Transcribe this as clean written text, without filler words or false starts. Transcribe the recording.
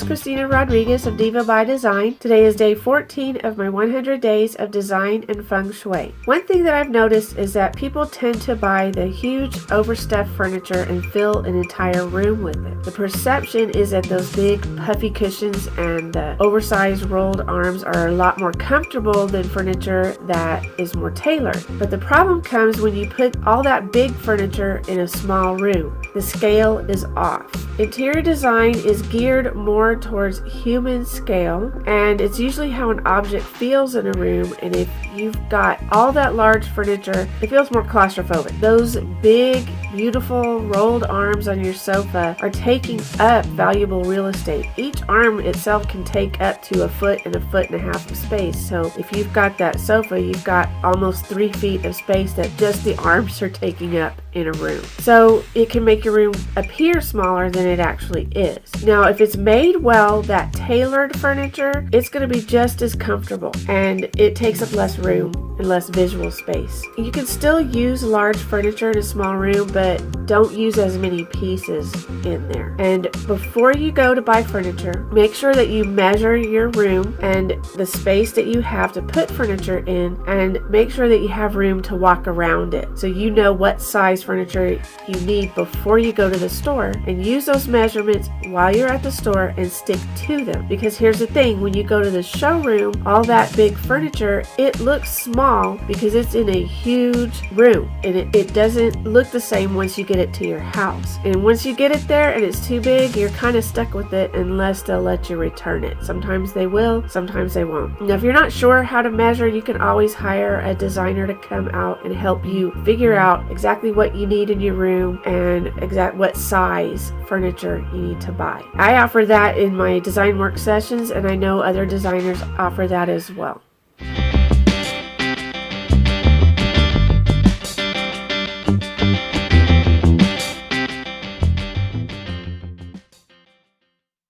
Christina Rodriguez of Diva by Design. Today is day 14 of my 100 days of design and feng shui. One thing that I've noticed is that people tend to buy the huge overstuffed furniture and fill an entire room with it. The perception is that those big puffy cushions and the oversized rolled arms are a lot more comfortable than furniture that is more tailored. But the problem comes when you put all that big furniture in a small room. The scale is off. Interior design is geared more towards human scale, and it's usually how an object feels in a room, and if you've got all that large furniture, it feels more claustrophobic. Those big, beautiful rolled arms on your sofa are taking up valuable real estate. Each arm itself can take up to 1 foot and 1.5 feet of space, so if you've got that sofa, you've got almost 3 feet of space that just the arms are taking up in a room. So it can make your room appear smaller than it actually is. Now, if it's made well, that tailored furniture, it's going to be just as comfortable, and it takes up less room and less visual space. You can still use large furniture in a small room, but don't use as many pieces in there. And before you go to buy furniture, make sure that you measure your room and the space that you have to put furniture in, and make sure that you have room to walk around it so you know what size furniture you need before you go to the store, and use those measurements while you're at the store and stick to them. Because here's the thing, when you go to the showroom, all that big furniture, it looks small because it's in a huge room, and it doesn't look the same once you get it to your house. And once you get it there and it's too big, you're kind of stuck with it unless they'll let you return it. Sometimes they will, sometimes they won't. Now, if you're not sure how to measure, you can always hire a designer to come out and help you figure out exactly what you need in your room and what size furniture you need to buy. I offer that in my design work sessions, and I know other designers offer that as well.